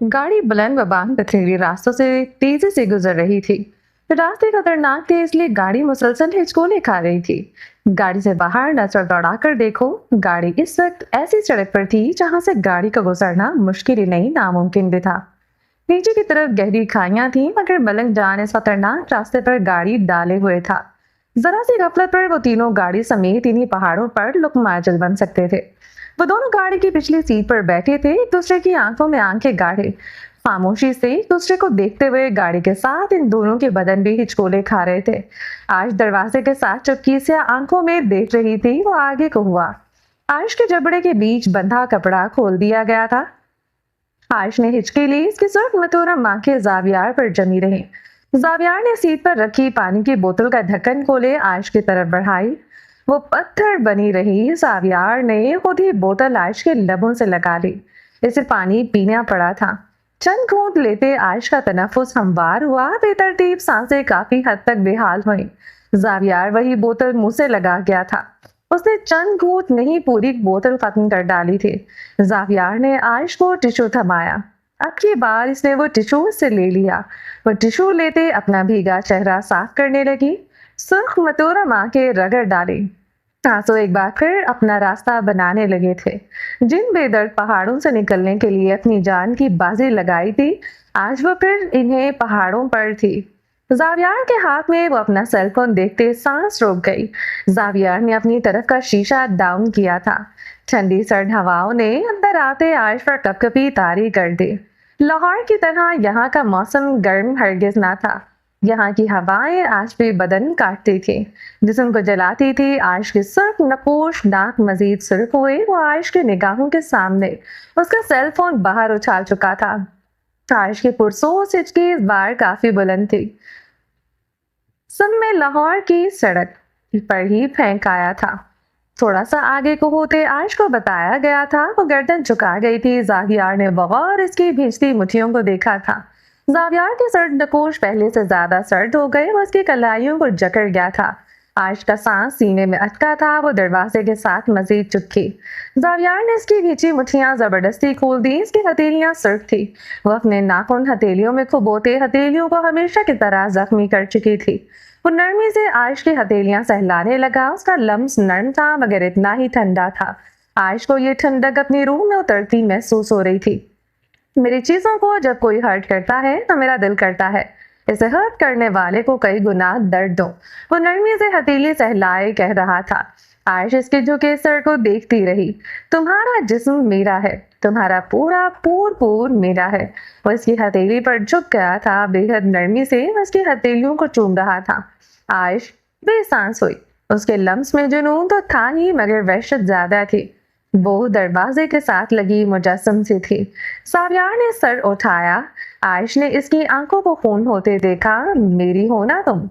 गाड़ी बुलंद बबान पथरीले रास्तों से तेजी से गुजर रही थी। रास्ते खतरनाक थे, इसलिए गाड़ी मुसलसल हिचकोले खा रही थी। गाड़ी से बाहर नजर दौड़ाकर देखो। गाड़ी इस वक्त ऐसी सड़क पर थी जहां से गाड़ी का गुजरना मुश्किल ही नहीं, नामुमकिन भी था। नीचे की तरफ गहरी खाइयां थी, मगर मलंग जान इस खतरनाक रास्ते पर गाड़ी डाले हुए था। जरा सी गफलत पर वो तीनों गाड़ी समेत इन्हीं पहाड़ों पर लुकमाचल बन सकते थे। वो दोनों गाड़ी की पिछली सीट पर बैठे थे, एक दूसरे की आंखों में आंखें गाढ़े खामोशी से एक दूसरे को देखते हुए। गाड़ी के साथ इन दोनों के बदन भी हिचकोले खा रहे थे। आज दरवाजे के साथ चुपकी से आंखों में देख रही थी। वो आगे को हुआ। आयुष के जबड़े के बीच बंधा कपड़ा खोल दिया गया था। आयुष ने हिचकी ली। इसकी सुर्ख मतोरम आंखें जावियार पर जमी रही। जावियार ने सीट पर रखी पानी की बोतल का ढक्कन खोले आयुष की तरफ बढ़ाई। वो पत्थर बनी रही। जावियार ने खुद ही बोतल आयुष के लबों से लगा ली। इसे पानी पीना पड़ा था। चंद घूंट लेते आयुष का तनफ्फुस हमवार हुआ। बेतरतीब सांसें काफी हद तक बेहाल हुई। जावियार वही बोतल मुंह से लगा गया था। उसने चंद घूंट नहीं, पूरी बोतल खत्म कर डाली थी। जावियार ने आयुष को टिश्यू थमाया। अब की बार इसने वो टिश्यू से ले लिया। वो टिश्यू लेते अपना भीगा चेहरा साफ करने लगी। सुर्ख मतोरम आंखें रगड़ डाली। आंसू एक बार फिर अपना रास्ता बनाने लगे थे। जिन बेदर्द पहाड़ों से निकलने के लिए अपनी जान की बाजी लगाई थी, आज वो फिर इन्हें पहाड़ों पर थी। जावियार के हाथ में वो अपना सेल फोन देखते सांस रोक गई। जावियार ने अपनी तरफ का शीशा डाउन किया था। ठंडी सर्द हवाओं ने अंदर आते आयुष पर कपकपी तारी कर दी। लाहौर की तरह यहाँ का मौसम गर्म हरगिज ना था। यहाँ की हवाएं आज भी बदन काटती थी, जिस्म को जलाती थी। आयुष की सुर्ख नपोश नाक मजीद सुर्ख हुए। वो आयुष की निगाहों के सामने उसका सेल फोन बाहर उछाल चुका था। आयुष की पुरसोस हिचकी इस बार काफी बुलंद थी। सब में लाहौर की सड़क पर ही फेंक आया था। थोड़ा सा आगे को होते आयुष को बताया गया था। वो गर्दन झुका गई थी। जावियार ने बगौर इसकी भींचती मुट्ठियों को देखा था। जावियार के सर्द नकोश पहले से ज्यादा सर्द हो गए। वो उसकी कलाइयों को जकड़ गया था। आयुष का सांस सीने में अटका था। वो दरवाजे के साथ मजीद चुपकी। जावियार ने इसकी भींची मुट्ठियां जबरदस्ती खोल दी। इसकी हथेलियां सुर्ख थी। वो अपने नाखून हथेलियों में खुबोते हथेलियों को हमेशा की तरह जख्मी कर चुकी थी। वो नरमी से आयुष की हथेलियां सहलाने लगा। उसका लम्स नर्म था, मगर इतना ही ठंडा था। आयुष को ये ठंडक अपनी रूह में उतरती महसूस हो रही थी। मेरी चीजों को जब कोई हर्ट करता है तो मेरा दिल करता है इसे हर्ट करने वाले को कई गुना दर्द दो। वो नरमी से हथेली सहलाए कह रहा था। आयुष इसके झुके सर को देखती रही। तुम्हारा जिस्म मेरा है, तुम्हारा पूरा पूर मेरा है। वो इसकी हथेली पर झुक गया था। बेहद नरमी से उसकी हथेलियों को चूम रहा था। आयुष बेसांस हुई। उसके लम्स में जुनून तो था ही, मगर वहशत ज्यादा थी। वो दरवाजे के साथ लगी मुजस्सम सी थी। जावियार ने सर उठाया। आयुष ने इसकी आंखों को खून होते देखा। मेरी हो ना तुम?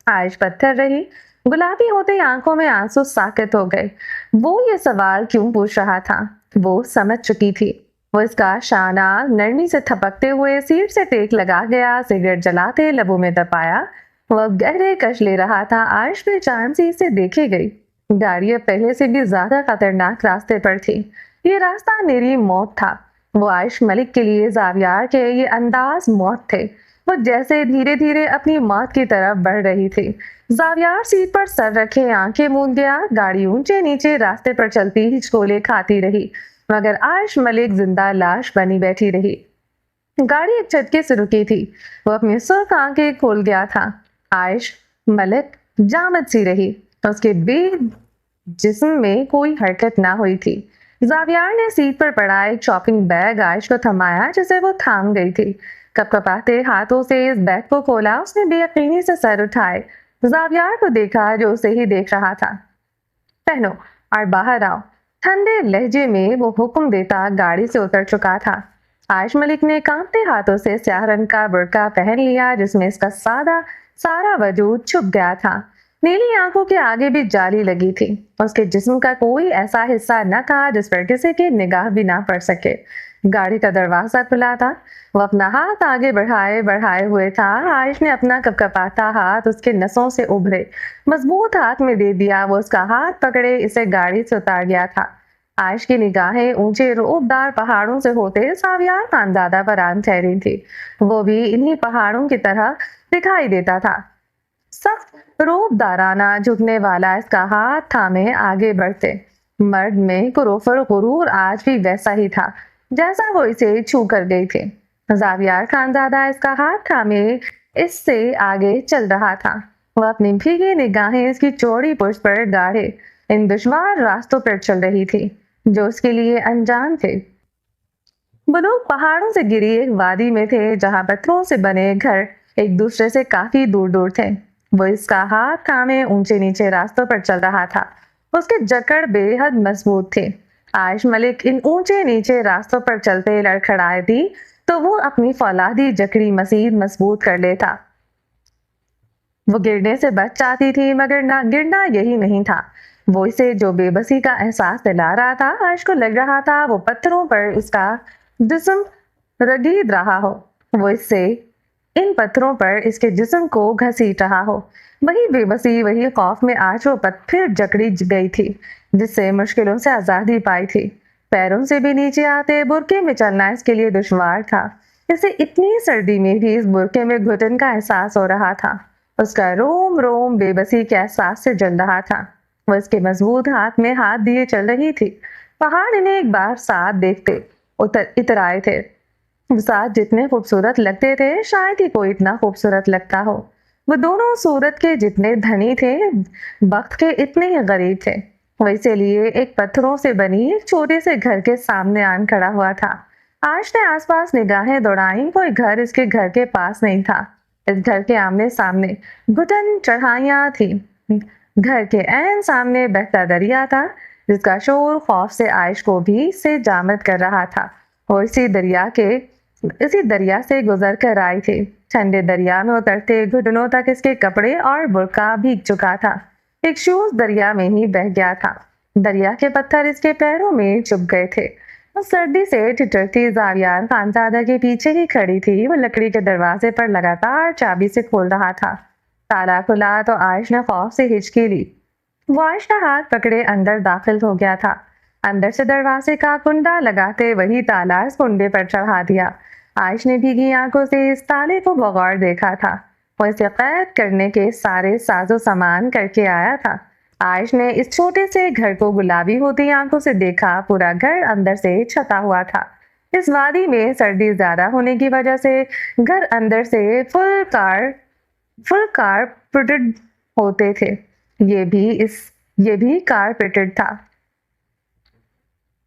आयुष पत्थर रही। गुलाबी होते आंखों में आंसू साकित हो गए। वो ये सवाल क्यों पूछ रहा था, वो समझ चुकी थी। वो इसका शाना नरमी से थपकते हुए सीट से टेक लगा गया। सिगरेट जलाते लबों में दबाया। वह गहरे कश ले रहा था। आयुष बेचैन सी इसे देखे गई। गाड़ी अब पहले से भी ज्यादा खतरनाक रास्ते पर थी। ये रास्ता मेरी मौत था। वो आयुष मलिक के लिए जावियार के ये अंदाज मौत थे। वो जैसे धीरे धीरे अपनी मौत की तरफ बढ़ रही थी। जावियार सीट पर सर रखे आंखें मूंद गया। गाड़ी ऊंचे नीचे रास्ते पर चलती हिचकोले खाती रही, मगर आयुष मलिक जिंदा लाश बनी बैठी रही। गाड़ी एक झटके से रुकी थी। वो अपनी सुर्ख आंखें खोल गया था। आयुष मलिक जामद सी रही। उसके जिस्म में कोई हरकत ना हुई थी। जावियार ने सीट पर पड़ा एक शॉपिंग बैग आयुष को थमाया, जिसे वो थाम गई थी। कपकपाते हाथों से इस बैग को खोला। उसने बेयकीनी से सर उठाए। जावियार को देखा जो उसे ही देख रहा था। पहनो और बाहर आओ। ठंडे लहजे में वो हुक्म देता गाड़ी से उतर चुका था। आयुष मलिक ने कांपते हाथों से स्याह रंग का बुर्का पहन लिया, जिसमें इसका सारा वजूद छुप गया था। नीली आंखों के आगे भी जाली लगी थी। उसके जिस्म का कोई ऐसा हिस्सा न था जिस पर किसी की निगाह भी ना पड़ सके। गाड़ी का दरवाजा खुला था। वो अपना हाथ आगे बढ़ाए हुए था। आयुष ने अपना कपकपाता हाथ उसके नसों से उभरे मजबूत हाथ में दे दिया। वो उसका हाथ पकड़े इसे गाड़ी से उतार गया था। आयश की निगाहें ऊंचे रूपदार पहाड़ों से होते सावियार खानजादा पर आन ठहरी थी। वो भी इन्हीं पहाड़ों की तरह दिखाई देता था। सख्त रूपदाराना झुकने वाला इसका हाथ थामे आगे बढ़ते। मर्द में कुरूफर गुरूर आज भी वैसा ही था जैसा वो इसे छू कर गई थी। जावियार खानजादा इसका हाथ थामे इससे आगे चल रहा था। वह अपनी भीगी निगाहें इसकी चौड़ी पुष्ट पर गाढ़े इन दुश्वार रास्तों पर चल रही थी जो उसके लिए अनजान थे। वो लोग पहाड़ों से घिरी एक वादी में थे जहां पत्थरों से बने घर एक दूसरे से काफी दूर दूर थे। वो इसका हाथ थामे ऊंचे नीचे रास्तों पर चल रहा था। उसके जकड़ बेहद मजबूत थे। आयश मलिक इन ऊंचे नीचे रास्तों पर चलते लड़खड़ाए थी तो वो अपनी फौलादी जकड़ी मजीद मजबूत कर लेता। वो गिरने से बच जाती थी मगर ना गिरना यही नहीं था। वो इसे जो बेबसी का एहसास दिला रहा था, आयश को लग रहा था वो पत्थरों पर उसका जिस्म रगीद रहा हो। वो इससे इन पत्थरों पर इसके जिस्म को घसीट रहा हो। वही बेबसी, वही खौफ में आज वो फिर जकड़ी गई थी जिससे मुश्किलों से आजादी पाई थी। पैरों से भी नीचे आते बुरके में चलना इसके लिए दुश्वार था। इसे इतनी सर्दी में भी इस बुरके में घुटन का एहसास हो रहा था। उसका रोम रोम बेबसी के एहसास से जल रहा था। वो इसके मजबूत हाथ में हाथ दिए चल रही थी। पहाड़ इन्हें एक बार साथ देखते इतराए थे। साथ जितने खूबसूरत लगते थे शायद ही कोई इतना खूबसूरत लगता हो। वो दोनों सूरत के जितने धनी थे, वक्त के इतने ही गरीब थे। वो इसीलिए एक पत्थरों से बनी एक छोटे से घर के सामने आन खड़ा हुआ था। आयश ने आसपास निगाहें दौड़ाई। कोई घर इसके घर के पास नहीं था। इस घर के आमने सामने घुटन चढ़ाइयां थी। घर के ऐन सामने बहता दरिया था जिसका शोर खौफ से आयश को भी से जामद कर रहा था। वो इसी दरिया से गुजर कर आई थी। ठंडे दरिया में उतरते घुटनों तक इसके कपड़े और बुर्का भीग चुका था। एक शूज दरिया में ही बह गया था। दरिया के पत्थर इसके पैरों में चुभ गए थे। वो सर्दी से ठिठुरती जावियार खानजादा के पीछे ही खड़ी थी। वो लकड़ी के दरवाजे पर लगातार चाबी से खोल रहा था। ताला खुला तो आयश ने खौफ से हिचकी ली। वो आयश का हाथ पकड़े अंदर दाखिल हो गया था। अंदर से दरवाजे का कुंडा लगाते वही ताला इस कुंडे पर चढ़ा दिया। आयश ने भीगी आंखों से इस ताले को बगौर देखा था। वो इसे कैद करने के सारे साजो सामान करके आया था। आयश ने इस छोटे से घर को गुलाबी होती आंखों से देखा। पूरा घर अंदर से छता हुआ था। इस वादी में सर्दी ज्यादा होने की वजह से घर अंदर से फुल कारपेटेड होते थे। ये भी कारपेटेड था।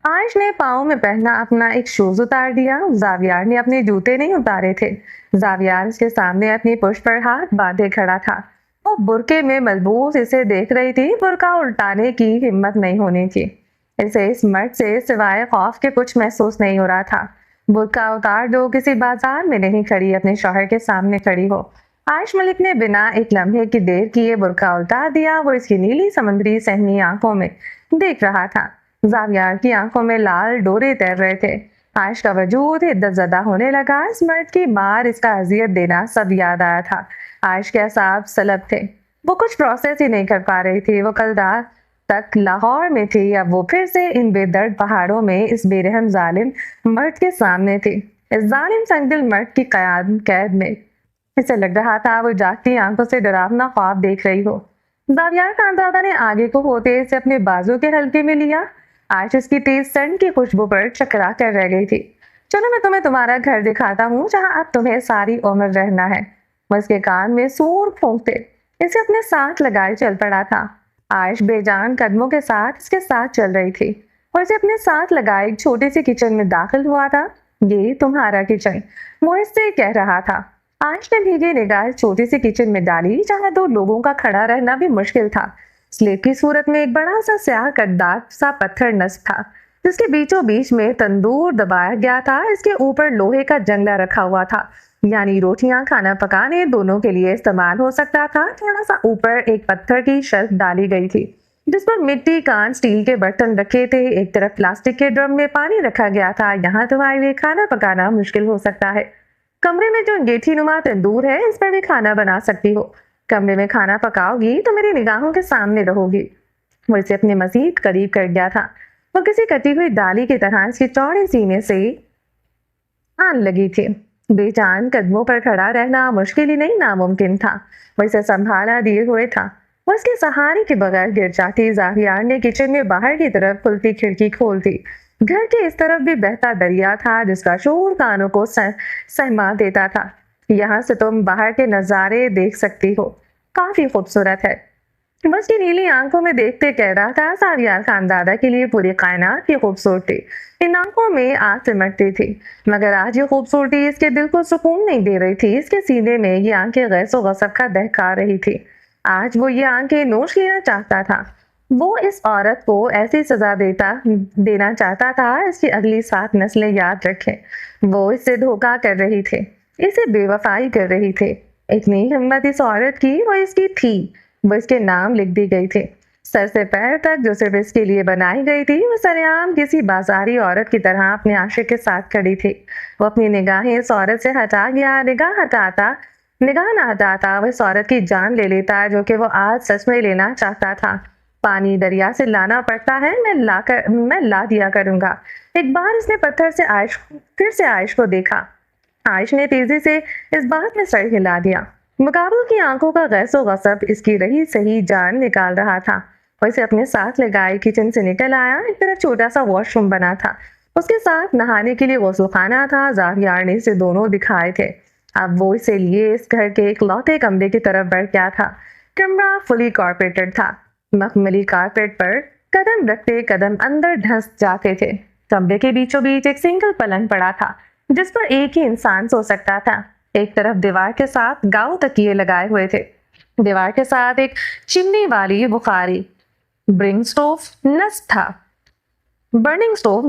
आयश ने पाँव में पहना अपना एक शूज उतार दिया। जावियार ने अपने जूते नहीं उतारे थे। जावियार इसके सामने अपनी पुष्ट पर हाथ बांधे खड़ा था। वो बुरके में मलबूस इसे देख रही थी। बुरका उल्टाने की हिम्मत नहीं होनी थी। इसे इस मर्द से सिवाय खौफ के कुछ महसूस नहीं हो रहा था। बुरका उतार दो, किसी बाजार में नहीं खड़ी, अपने शौहर के सामने खड़ी हो। आयश मलिक ने बिना एक लम्हे की देर किए बुरका उतार दिया। वो इसकी नीली समुद्री सहमी आंखों में देख रहा था। जावियार की आंखों में लाल डोरे तैर रहे थे। आयश का वजूद हिद्दत ज़दा होने लगा। इस मर्द की मार, इसका अजियत देना सब याद आया था। आयश के असाब सलब थे। वो कुछ प्रोसेस ही नहीं कर पा रही थी। वो कल रात तक लाहौर में थी, अब वो फिर से इन बेदर्द पहाड़ों में इस बेरहम जालिम मर्द के सामने थी। इस जालिम संगदिल मर्द की कैद में इसे लग रहा था वो जागती आंखों से डरावना ख्वाब देख रही हो। जावियार खानजादा ने आगे को होते इसे अपने बाजू के हल्के में लिया। आयश इसकी तेज सन की खुशबू पर चकरा कर रह गई थी। चलो मैं तुम्हें तुम्हारा घर दिखाता हूँ जहाँ अब तुम्हें सारी उम्र रहना है। वो इसके कान में सूर फूंकते इसे अपने साथ लगाए चल पड़ा था। आयश बेजान कदमों के साथ इसके साथ चल रही थी और इसे अपने साथ लगाए एक छोटी सी किचन में दाखिल हुआ था। ये तुम्हारा किचन, वो इससे कह रहा था। आयश ने भीगी निगाह छोटी सी किचन में डाली जहाँ दो लोगों का खड़ा रहना भी मुश्किल था। स्लेब की सूरत में एक बड़ा सा स्याह कद्दार सा पत्थर नस्ब था जिसके बीचों बीच में तंदूर दबाया गया था। इसके ऊपर लोहे का जंगला रखा हुआ था, यानी रोटियां खाना पकाने दोनों के लिए इस्तेमाल हो सकता था। थोड़ा सा ऊपर एक पत्थर की शेल्फ डाली गई थी जिस पर मिट्टी, कांच, स्टील के बर्तन रखे थे। एक तरफ प्लास्टिक के ड्रम में पानी रखा गया था। यहाँ तुम्हारे लिए खाना पकाना मुश्किल हो सकता है। कमरे में जो अंगीठी नुमा तंदूर है इस पर भी खाना बना सकती हो। कमरे में खाना पकाओगी तो मेरी निगाहों के सामने रहोगी। वो इसे अपने मजीद करीब कर गया था। वो किसी कटी हुई डाली की तरह इसके चौड़े सीने से आन लगी थी। बेजान कदमों पर खड़ा रहना मुश्किल ही नहीं नामुमकिन था। वो इसे संभाला दिए हुए था। वो इसके सहारे के बगैर गिर जाती। जाहियार ने किचन में बाहर की तरफ खुलती खिड़की खोल दी। घर के इस तरफ भी बहता दरिया था जिसका शोर कानों को सहमा देता था। यहाँ से तुम बाहर के नजारे देख सकती हो, काफी खूबसूरत है। बस की नीली आंखों में देखते कह रहा था, सावियार खानदादा के लिए पूरी कायनात की खूबसूरती इन आंखों में आग सिमटती थी। मगर आज ये खूबसूरती इसके दिल को सुकून नहीं दे रही थी। इसके सीने में ये आंखें गैसो गसब का दहका रही थी। आज वो ये आंखें नोच लेना चाहता था। वो इस औरत को ऐसी सजा देना चाहता था इसकी अगली 7 नस्लें याद रखें। वो इससे धोखा कर रही थी, इसे बेवफाई कर रही थी। इतनी हिम्मत इस औरत की वो इसकी थी। वो इसके नाम लिख दी गई थी। सर से पैर तक जो सिर्फ इसके लिए बनाई गई थी, वो सरेआम किसी बाजारी औरत की तरह अपने आशिक के साथ खड़ी थी। वो अपनी निगाहें इस औरत से हटा गया। निगाह ना हटाता वो इस औरत की जान ले लेता जो कि वो आज सच में लेना चाहता था। पानी दरिया से लाना पड़ता है, मैं ला दिया करूंगा। एक बार इसने पत्थर से फिर से आयश को देखा। आयश ने तेजी से इस बात में सर हिला दिया। मुकाबल की आंखों का गैसो गसब इसकी रही सही जान निकाल रहा था। वो इसे अपने साथ लगाए किचन से निकल आया। एक तरफ छोटा सा वॉशरूम बना था, उसके साथ नहाने के लिए गुस्लखाना था। जाहियार ने इसे दोनों दिखाए थे। अब वो इसे लिए इस घर के एक लौते कमरे की तरफ बढ़ गया था। कमरा फुली कारपेटेड था। मखमली कारपेट पर कदम रखते कदम अंदर धंस जाते थे। कमरे के बीचों बीच एक सिंगल पलंग पड़ा था जिस पर एक ही इंसान सो सकता था। एक तरफ दीवार के साथ गाव तकिए लगाए हुए थे। दीवार के साथ एक चिमनी वाली बुखारी बर्निंग स्टोव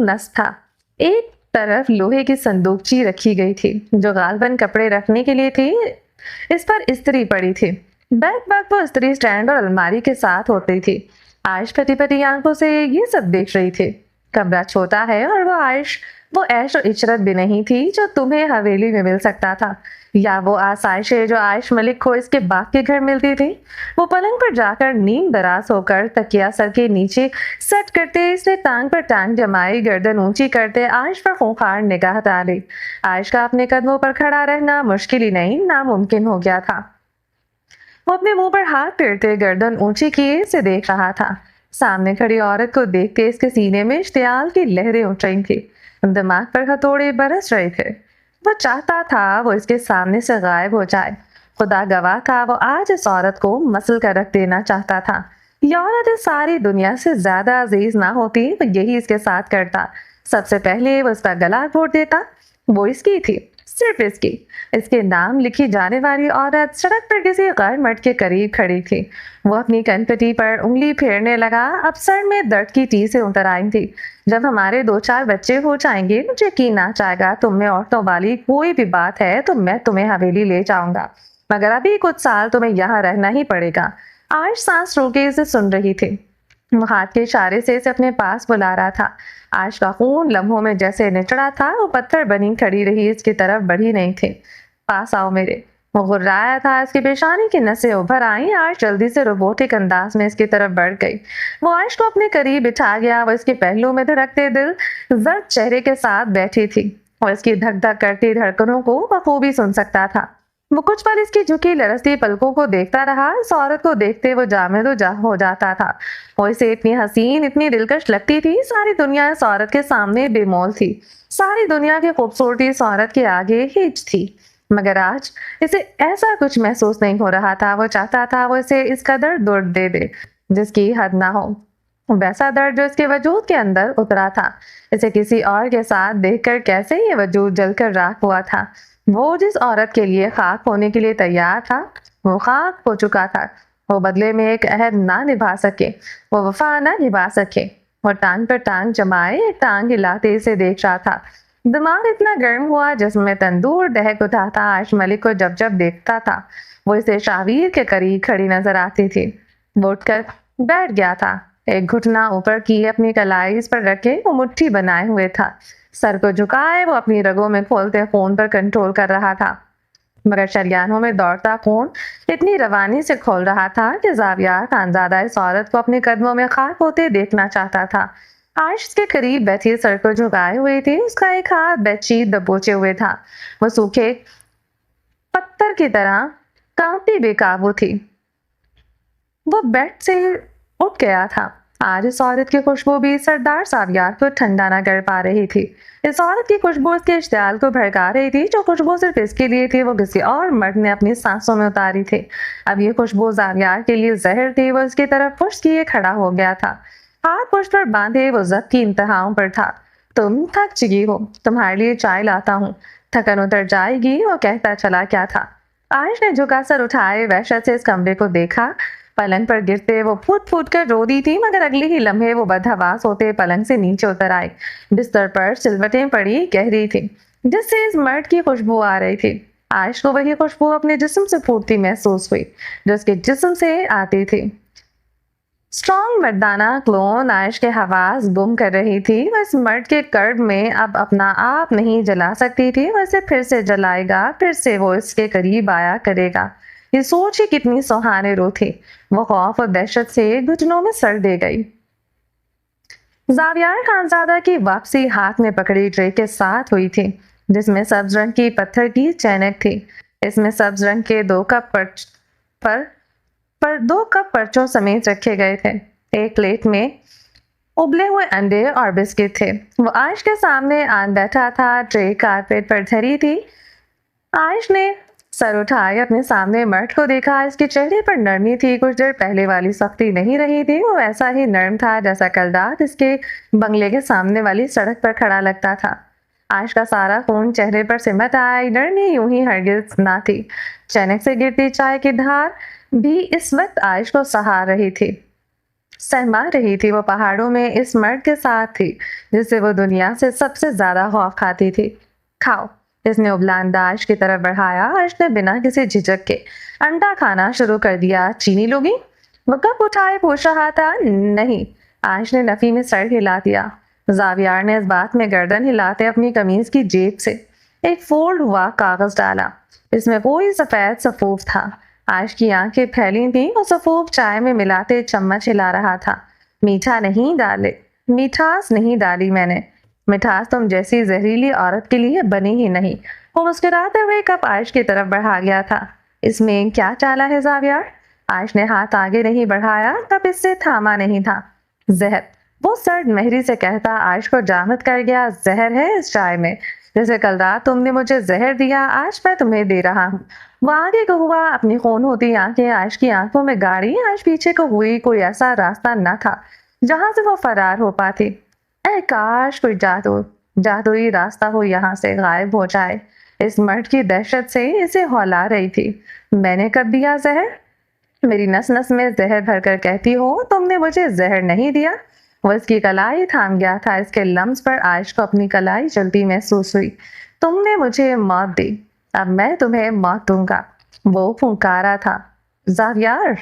नस था। एक तरफ लोहे की संदूकची रखी गई थी जो गालबन कपड़े रखने के लिए थी। इस पर इस्त्री पड़ी थी। बैक वो इस्त्री स्टैंड और अलमारी के साथ होती थी। आयश फटी फटी आंखों से ये सब देख रही थी। कमरा छोटा है और वो ऐश और इचरत भी नहीं थी जो तुम्हें हवेली में मिल सकता था, या वो आसाइशें जो आयश मलिक को इसके बाप के घर मिलती थी। वो पलंग पर जाकर नीम दराज होकर तकिया सर के नीचे सेट करते इसने टांग पर टांग जमाई, गर्दन ऊंची करते आयश पर खूंखार निगाह डाली। आयश का अपने कदमों पर खड़ा रहना मुश्किल ही नहीं नामुमकिन हो गया था। वो अपने मुंह पर हाथ फेरते गर्दन ऊंची किए से देख रहा था। सामने खड़ी औरत को देखते इसके सीने में इश्तियाल की लहरें उठ रही थी। दिमाग पर हथौड़े बरस रहे थे। वो चाहता था वो इसके सामने से गायब हो जाए। खुदा गवाह था वो आज इस औरत को मसल कर रख देना चाहता था। ये औरत इस सारी दुनिया से ज्यादा अजीज ना होती तो यही इसके साथ करता। सबसे पहले वो इसका गला घोट देता। वो इसकी थी, सिर्फ इसकी। इसके नाम लिखी जाने वाली औरत सड़क पर किसी गैर मर्द के करीब खड़ी थी। वो अपनी कनपटी पर उंगली फेरने लगा। अब सर में दर्द की टी से उतर आई थी। जब हमारे 2-4 बच्चे हो जाएंगे मुझे यकीन आ जाएगा तुम में औरतों वाली कोई भी बात है तो मैं तुम्हें हवेली ले जाऊंगा, मगर अभी कुछ साल तुम्हें यहाँ रहना ही पड़ेगा। आयश सांस रोके इसे सुन रही थी। वो हाथ के इशारे से इसे अपने पास बुला रहा था। आयश का खून लम्हों में जैसे निचड़ा था। वो पत्थर बनी खड़ी रही, इसकी तरफ बढ़ी नहीं थी। पास आओ मेरे। वो गुर्राया था। इसकी पेशानी की नसें उभर आई। आयश जल्दी से रोबोटिक अंदाज में इसकी तरफ बढ़ गई। वो आयश को अपने करीब बिठा गया। वो इसके पहलू में धड़कते दिल जर्द चेहरे के साथ बैठी थी और इसकी धक धक करती धड़कनों को बखूबी सुन सकता था। वो कुछ पल इसकी झुकी लरसती पलकों को देखता रहा। इस औरत को देखते वो हो जाता था। वो इसे इतनी हसीन, इतनी दिलकश लगती थी। सारी दुनिया इस औरत के सामने बेमोल थी। सारी दुनिया की खूबसूरती इस औरत के आगे हिच थी। मगर आज इसे ऐसा कुछ महसूस नहीं हो रहा था। वो चाहता था वो इसे इस कदर दर्द दे दे जिसकी हद ना हो। वैसा दर्द जो इसके वजूद के अंदर उतरा था। इसे किसी और के साथ देखकर कैसे ये वजूद जलकर राख हुआ था। वो जिस औरत के लिए खाक होने के लिए तैयार था वो खाक हो चुका था। वो बदले में एक अहद ना निभा सके, वो वफा ना निभा सके। वो टांग पर टांग जमाए एक टांग हिलाते इसे देख रहा था। दिमाग इतना गर्म हुआ जिसमें तंदूर दहक उठा था। आयश मलिक को जब जब देखता था वो इसे शावीर के करीब खड़ी नजर आती थी। वो उठकर बैठ गया था। एक घुटना ऊपर की अपनी कलाई इस पर रखे वो मुट्ठी बनाए हुए था। सर को झुकाए वो अपनी रगों में खोलते खून पर कंट्रोल कर रहा था, मगर शरियानों में दौड़ता खून इतनी रवानी से खोल रहा था कि जावियार खानजादा इस औरत को अपने कदमों में खाक होते देखना चाहता था। आर्श के करीब बैठी सर को झुकाए हुए थी। उसका एक हाथ बेडशीट दबोचे हुए था। वो सूखे पत्थर की तरह कांपती बेकाबू थी। वो बेड से उठ गया था। आज इस औरत की खुशबू भी सरदार सावियार को ठंडा न कर पा रही थी। इस औरत की खुशबू उसके इश्तियाल को भड़का रही थी। जो खुशबू सिर्फ इसके लिए थी, वो किसी और मर्द ने अपनी सांसों में उतारी थी। अब ये खुशबू सावियार के लिए जहर थी। वो उसकी तरफ पुष्ट किए खड़ा हो गया था, हाथ पुष्ट पर बांधे। वो जब्त की इंतहाओं पर था। तुम थक चुकी हो, तुम्हारे लिए चाय लाता हूँ, थकन उतर जाएगी, वो कहता चला क्या था। आयुष ने झुका सर उठाए वहशत से इस कमरे को देखा। पलंग पर गिरते वो फूट फूट कर रो दी थी, मगर अगले ही लम्हे वो बदहवास होते पलंग से नीचे उतर आए। बिस्तर पर सिलवटें पड़ी गहरी थी, जिससे इस मर्द की खुशबू आ रही थी। आयुष को वही खुशबू अपने जिस्म से फूटती महसूस हुई जो उसके जिस्म से आती थी। स्ट्रॉन्ग मर्दाना क्लोन आयुष के हवास गुम कर रही थी। वह इस मर्द के कर्ब में अब अपना आप नहीं जला सकती थी। वैसे फिर से जलाएगा, फिर से वो इसके करीब आया करेगा। ये सोच ही कितनी सुहाने रो थी। वो खौफ और दहशत से घुटनों में सर दे गई। जावियार खानजादा की वापसी हाथ में पकड़ी ट्रे के साथ हुई थी, जिसमें सब्ज रंग की पत्थर की चैनक थी। इसमें सब्ज रंग के पर दो कप पर्चों समेत रखे गए थे। एक प्लेट में उबले हुए अंडे और बिस्किट थे। वो आयुष के सामने आन बैठा था। ट्रे कारपेट पर धरी थी। आयुष ने सर उठाए अपने सामने मर्द को देखा। इसके चेहरे पर नरमी थी। कुछ देर पहले वाली सख्ती नहीं रही थी। वो ऐसा ही नर्म था जैसा कल रात इसके बंगले के सामने वाली सड़क पर खड़ा लगता था। आयुष का सारा खून चेहरे पर सिमट आया। नरमी यूं ही हरगिज ना थी। चैनक से गिरती चाय की धार भी इस वक्त आयुष को सहमा रही थी। वो पहाड़ों में इस मर्द के साथ थी जिससे वो दुनिया से सबसे ज्यादा खौफ खाती थी। खाओ, इसने उबला अंदाज की तरफ बढ़ाया। आयुष ने बिना किसी झिझक के अंडा खाना शुरू कर दिया। चीनी लोगी? वो कप उठाए पूछ रहा था। नहीं, आयुष ने नफी में सर हिला दिया। जावियार ने इस बात में गर्दन हिलाते अपनी कमीज की जेब से एक फोल्ड हुआ कागज डाला। इसमें कोई सफेद सफूफ था। आयुष की आंखें फैली थी। वो सफूफ चाय में मिलाते चम्मच हिला रहा था। मिठास नहीं डाली मैंने। मिठास तुम जैसी जहरीली औरत के लिए बनी ही नहीं। वो मुस्कुराते हुए कप आयुष की तरफ बढ़ा गया था। इसमें क्या चाला है जावियार? आयुष ने हाथ आगे नहीं बढ़ाया, कप इससे थामा नहीं था। जहर, वो सर्द मेहरी से कहता आयुष को जामत कर गया। जहर है इस चाय में। जैसे कल रात तुमने मुझे जहर दिया, आज मैं तुम्हें दे रहा हूँ। वो आगे को हुआ, अपनी खून होती आंखें आयुष की आंखों में गाड़ी। आयुष पीछे को हुई। कोई ऐसा रास्ता न था जहां से वो फरार हो पाती। ऐ काश कोई जादुई रास्ता हो, यहाँ से गायब हो जाए। इस मर्द की दहशत से इसे हौला रही थी। मैंने कब दिया जहर? मेरी नस नस में जहर भरकर कहती हो तुमने मुझे जहर नहीं दिया। वो इसकी कलाई थाम गया था। इसके लम्स पर आयुष को अपनी कलाई जलती महसूस हुई। तुमने मुझे मौत दी, अब मैं तुम्हें मौत दूंगा। वो फुंकारा था। जावियार!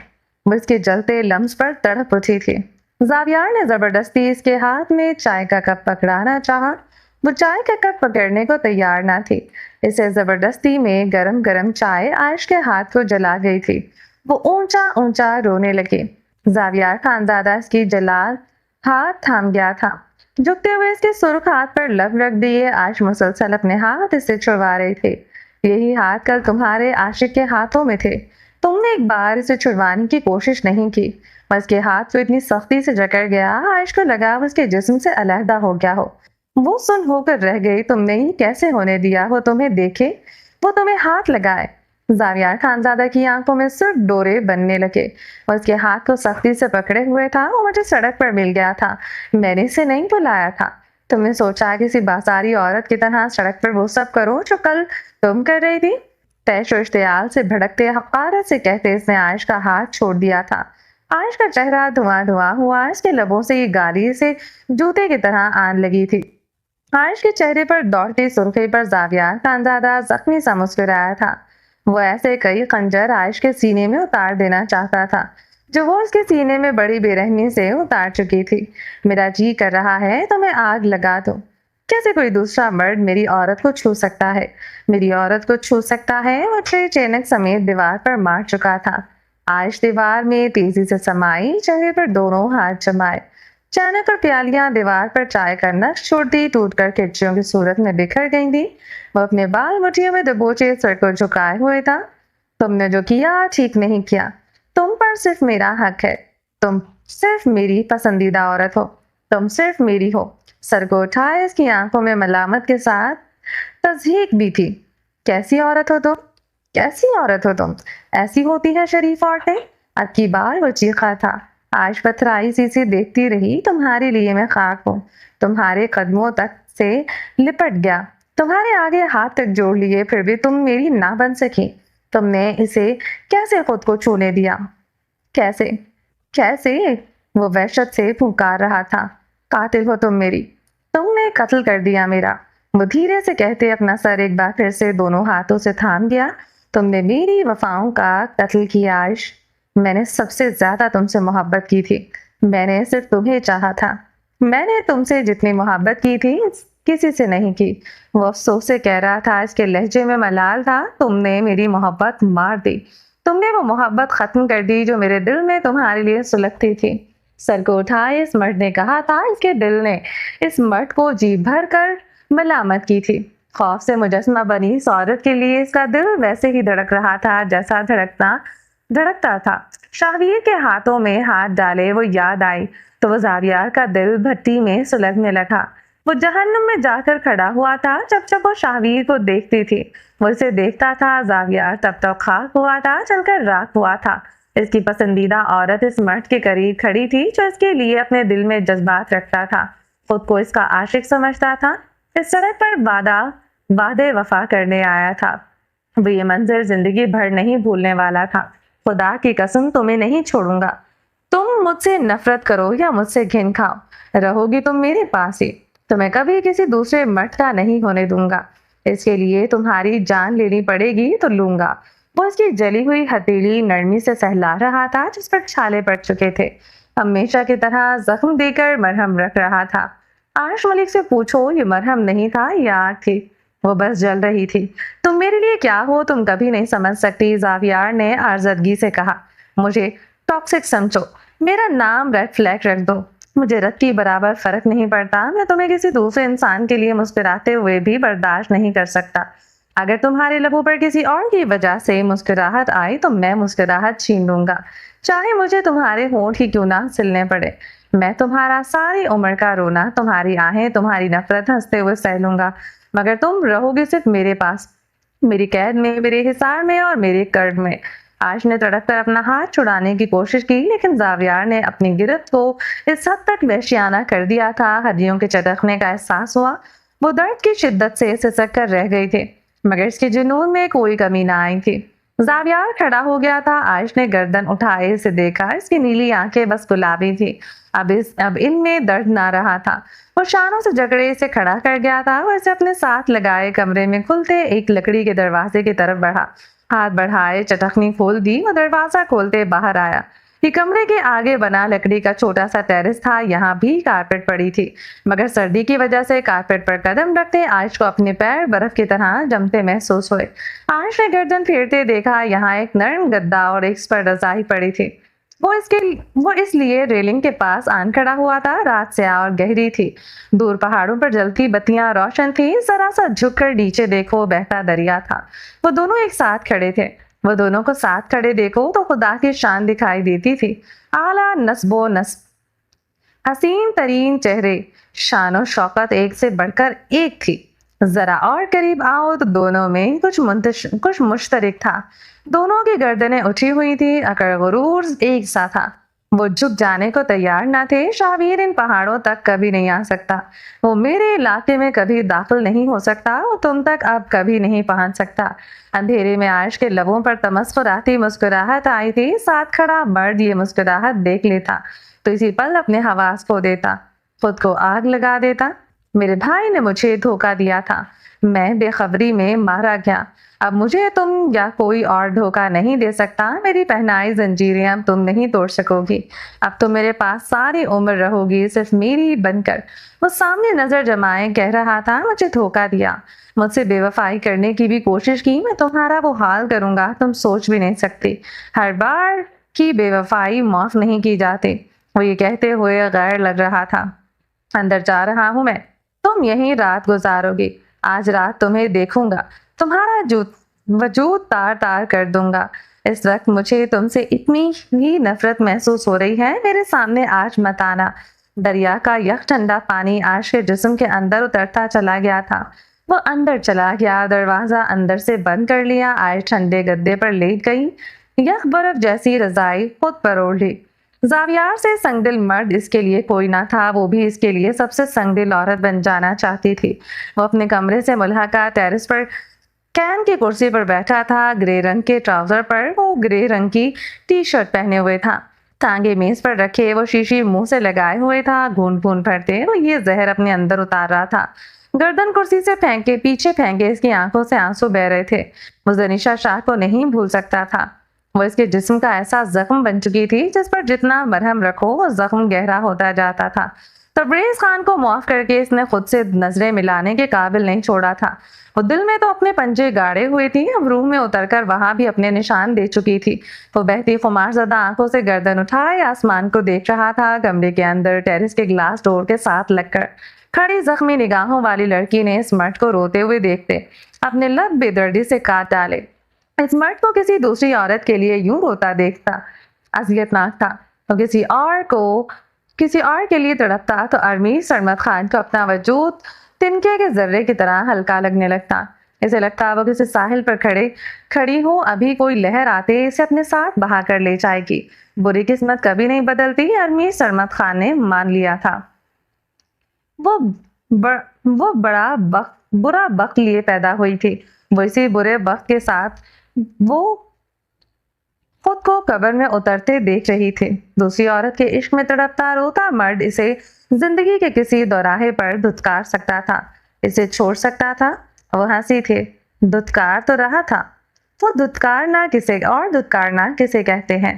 वो इसके जलते लम्स पर तड़प उठी थी। जावियार ने जबरदस्ती इसके हाथ में चाय का कप पकड़ाना चाहा। वो चाय का कप पकड़ने को तैयार ना थी। इसे जबरदस्ती में गरम गरम चाय आयुष के हाथ को जला गई थी। वो ऊंचा ऊंचा रोने लगी। जावियार खानजादा इसकी जलाल हाथ थाम गया था। झुकते हुए इसके सुर्ख हाथ पर लब रख दिए आयुष मुसलसल अपने हाथ इसे छुड़वा रहे थे। यही हाथ कल तुम्हारे आशिक के हाथों में थे। तुमने एक बार इसे छुड़वाने की कोशिश नहीं की। बस के हाथ को इतनी सख्ती से जकड़ गया, आयुष को लगा उसके जिस्म से अलहदा हो गया हो। वो सुन होकर रह गई। तुमने ही कैसे होने दिया? वो तुम्हें देखे, वो तुम्हें हाथ लगाए। जावियार खानजादा की आंखों में सिर्फ डोरे बनने लगे। वो उसके हाथ को सख्ती से पकड़े हुए था। वो मुझे सड़क पर मिल गया था, मैंने इसे नहीं बुलाया था। तुमने सोचा किसी बाजारी औरत की तरह सड़क पर वो सब करो जो कल तुम कर रही थी? तैश और इश्तियाल से भड़कते हकारत से कहते इसने आयुष का हाथ छोड़ दिया था। आयुष का चेहरा धुआं धुआं हुआ। इसके लबों से ये गाली से जूते की तरह आन लगी थी। आयुष के चेहरे पर दौड़ती सुर्खी पर जावियार खानजादा जख्मी सा मुस्कुराया था। वो ऐसे कई खंजर आयुष के सीने में उतार देना चाहता था जो वो उसके सीने में बड़ी बेरहमी से उतार चुकी थी। मेरा जी कर रहा है तो मैं आग लगा दूं। कैसे कोई दूसरा मर्द मेरी औरत को छू सकता है? मेरी औरत को छू सकता है? वो ट्रे चेनक समेत दीवार पर मार चुका था। आयुष दीवार में तेजी से समाई, चेहरे पर दोनों हाथ जमाए। चाणक और प्यालियां दीवार पर चाय का नक्श छोड़ती टूट कर खिड़कियों की सूरत में बिखर गई थी। वो अपने बाल मुठियों में दबोचे सर को झुकाए हुए था। तुमने जो किया ठीक नहीं किया। तुम पर सिर्फ मेरा हक है। तुम सिर्फ मेरी पसंदीदा औरत हो। तुम सिर्फ मेरी हो। सर को उठाए इसकी आंखों में मलामत के साथ तज़हीक भी थी। कैसी औरत हो तुम? कैसी औरत हो तुम? ऐसी होती है शरीफ औरतें। अब की बार वो चीखा था। आज पथराई सी देखती रही। तुम्हारे लिए मैं खाक हूँ। तुम्हारे कदमों तक से लिपट गया। तुम्हारे आगे हाथ तक जोड़ लिए फिर भी तुम मेरी ना बन सकी। तुमने इसे कैसे खुद को छूने दिया? कैसे? कैसे? वो वहशत से पुकार रहा था। कातिल हो तुम मेरी। तुमने कत्ल कर दिया मेरा। वो धीरे से कहते अपना सर एक बार फिर से दोनों हाथों से थाम गया। तुमने मेरी वफाओं का कत्ल किया आयश। मैंने सबसे ज्यादा तुमसे मोहब्बत की थी। मैंने सिर्फ तुम्हें चाहा था। मैंने तुमसे जितनी मोहब्बत की थी किसी से नहीं की। वो अफसोस से कह रहा था, इसके लहजे में मलाल था। तुमने मेरी मोहब्बत मार दी। तुमने वो मोहब्बत खत्म कर दी जो मेरे दिल में तुम्हारे लिए सुलगती थी। सर को उठाए इस मर्द ने कहा था। इसके दिल ने इस मर्द को जी भर कर मलामत की थी। खौफ से मुजस्मा बनी इस औरत के लिए इसका दिल वैसे ही धड़क रहा था जैसा धड़कता था। शाहवीर के हाथों में हाथ डाले वो याद आई तो वो जावियार का दिल भट्टी में सुलगने लगा। वो जहन्नुम में जाकर खड़ा हुआ था जब जब वो शाहवीर को देखती थी। वो इसे देखता था। जावियार तब तक खाक हुआ था, चलकर राख हुआ था। इसकी पसंदीदा औरत इस मर्द के करीब खड़ी थी जो इसके लिए अपने दिल में जज्बात रखता था, खुद को इसका आशिक समझता था। इस सड़क पर वादे वफा करने आया था। वो ये मंजर जिंदगी भर नहीं भूलने वाला था। खुदा की कसम तुम्हें नहीं छोड़ूंगा। तुम मुझसे नफरत करो या मुझसे घिन खाओ, रहोगी तुम मेरे पास ही। तुम्हें कभी किसी दूसरे मर्द का नहीं होने दूंगा। इसके लिए तुम्हारी जान लेनी पड़ेगी तो लूंगा। वो इसकी जली हुई हथेली नरमी से सहला रहा था जिस पर छाले पड़ चुके थे। हमेशा की तरह जख्म देकर मरहम रख रहा था। आर्श मलिक से पूछो, ये मरहम नहीं था, ये आग थी। वो बस जल रही थी। तुम मेरे लिए क्या हो तुम कभी नहीं समझ सकती, जावियार ने आर्जदगी से कहा। मुझे टॉक्सिक समझो, मेरा नाम रेड फ्लैग रख दो। मुझे रत की बराबर फर्क नहीं पड़ता। मैं तुम्हें किसी दूसरे इंसान के लिए मुस्कुराते हुए भी बर्दाश्त नहीं कर सकता। अगर तुम्हारे लबों पर किसी और की वजह से मुस्कुराहट आई तो मैं मुस्कुराहट छीन लूंगा, चाहे मुझे तुम्हारे होंठ ही क्यों ना सिलने पड़े। मैं तुम्हारा सारी उम्र का रोना, तुम्हारी आहें, तुम्हारी नफरत हंसते हुए सह लूंगा, मगर तुम रहोगे सिर्फ मेरे पास, मेरी कैद में, मेरे हिसार में और मेरे कर्ज में। आश ने तड़प कर अपना हाथ छुड़ाने की कोशिश की लेकिन जावियार ने अपनी गिरफ्त को इस हद तक वहशियाना कर दिया था। हड्डियों के चटकने का एहसास हुआ। वो दर्द की शिद्दत से सिसक कर रह गई थी मगर इसके जुनून में कोई कमी ना आई थी। जावियार खड़ा हो गया था। आयश ने गर्दन उठाए इसे देखा। इसकी नीली आंखें बस गुलाबी थी। अब इनमें दर्द ना रहा था। वो शानों से जकड़े इसे खड़ा कर गया था। वो इसे अपने साथ लगाए कमरे में खुलते एक लकड़ी के दरवाजे की तरफ बढ़ा। हाथ बढ़ाए, चटखनी खोल दी। वो दरवाजा खोलते बाहर आया। ये कमरे के आगे बना लकड़ी का छोटा सा टेरेस था। यहाँ भी कारपेट पड़ी थी मगर सर्दी की वजह से कारपेट पर कदम रखते आयश को अपने पैर बर्फ की तरह जमते महसूस हुए। आयश ने गर्दन फेरते देखा, यहाँ एक नरम गद्दा और एक पर रजाई पड़ी थी। वो इसलिए रेलिंग के पास आन खड़ा हुआ था। रात स्याह और गहरी थी। दूर पहाड़ों पर जलती बत्तियां रोशन थी। जरा सा झुककर नीचे देखो, बहता दरिया था। वो दोनों एक साथ खड़े थे। वो दोनों को साथ खड़े देखो तो खुदा की शान दिखाई देती थी। आला नस्बो नस्ब, हसीन तरीन चेहरे, शानो शौकत एक से बढ़कर एक थी। जरा और करीब आओ तो दोनों में कुछ मुश्तरक था। दोनों की गर्दनें उठी हुई थी, अकड़ गुरूर एक सा था। वो झुक जाने को तैयार ना थे। शाहवीर इन पहाड़ों तक कभी नहीं आ सकता। वो मेरे इलाके में कभी दाखिल नहीं हो सकता। वो तुम तक अब कभी नहीं पहुंच सकता। अंधेरे में आयश के लबों पर तमस्कुराती मुस्कुराहट आई थी। साथ खड़ा मर्द ये मुस्कुराहट देख लेता तो इसी पल अपने हवास खो देता, खुद को आग लगा देता। मेरे भाई ने मुझे धोखा दिया था। मैं बेखबरी में मारा गया। अब मुझे तुम या कोई और धोखा नहीं दे सकता। मेरी पहनाई जंजीरें अब तुम नहीं तोड़ सकोगी। अब तुम मेरे पास सारी उम्र रहोगी, सिर्फ मेरी बनकर। वो सामने नजर जमाए कह रहा था, मुझे धोखा दिया, मुझसे बेवफाई करने की भी कोशिश की। मैं तुम्हारा वो हाल करूंगा तुम सोच भी नहीं सकती। हर बार की बेवफाई माफ नहीं की जाती। वो ये कहते हुए गैर लग रहा था। अंदर जा रहा हूं मैं, तुम यहीं रात गुजारोगी। आज रात तुम्हें देखूंगा, तुम्हारा वजूद तार तार कर दूंगा। इस वक्त मुझे तुमसे इतनी ही नफरत महसूस हो रही है, मेरे सामने आज मत आना। दरिया का यख ठंडा पानी आर्श के जिस्म के अंदर उतरता चला गया था। वो अंदर चला गया, दरवाजा अंदर से बंद कर लिया, आर्श ठंडे गद्दे पर लेट गई, यख बर्फ जैसी रजाई खुद पर ओढ़ ली। जावियार से संगदिल मर्द इसके लिए कोई ना था, वो भी इसके लिए सबसे संगदिल औरत बन जाना चाहती थी। वो अपने कमरे से मुल्हका टेरेस पर कैन की कुर्सी पर बैठा था। ग्रे रंग के ट्राउजर पर वो ग्रे रंग की टी शर्ट पहने हुए था। टांगे मेज पर रखे वो शीशी मुंह से लगाए हुए था। घूंट घूंट भरते वो ये जहर अपने अंदर उतार रहा था। गर्दन कुर्सी से फेंके पीछे फेंके इसकी आंखों से आंसू बह रहे थे। वो जनीशा शाह को नहीं भूल सकता था। वो इसके जिस्म का ऐसा जख्म बन चुकी थी जिस पर जितना मरहम रखो वो जख्म गहरा होता जाता था। तबरेज खान को माफ करके इसने खुद से नजरें मिलाने के काबिल नहीं छोड़ा था। वो दिल में तो अपने पंजे गाड़े हुए थी, अब रूह में उतरकर वहां भी अपने निशान दे चुकी थी। वो बहती खुमारज़दा आंखों से गर्दन उठाए आसमान को देख रहा था। कमरे के अंदर टेरेस के ग्लास डोर के साथ लगकर खड़ी जख्मी निगाहों वाली लड़की ने इस मर्द को रोते हुए देखते अपने लब बेदर्दी से काट डाले। इस मर्द को किसी दूसरी औरत के लिए यूं रोता देखता अजियतनाक था। तो किसी और के लिए तड़पता तो अरमीर सरमद खान को अपना वजूद तिनके के जर्रे की तरह हल्का लगने लगता। इसे लगता वो किसी साहिल पर खड़ी हो, अभी कोई लहर आते इसे अपने साथ बहा कर ले जाएगी। बुरी किस्मत कभी नहीं बदलती, अरमीर सरमद खान ने मान लिया था। वो बुरा वक्त लिए पैदा हुई थी। वो इसी बुरे वक्त के साथ वो खुद को कब्र में उतरते देख रही थी। दूसरी औरत के इश्क में तड़पता रोता मर्द इसे जिंदगी के किसी दौराहे पर धुतकार सकता था, इसे छोड़ सकता था। वो हंसी थे, धुतकार तो रहा था। वो धुतकारना किसे कहते हैं।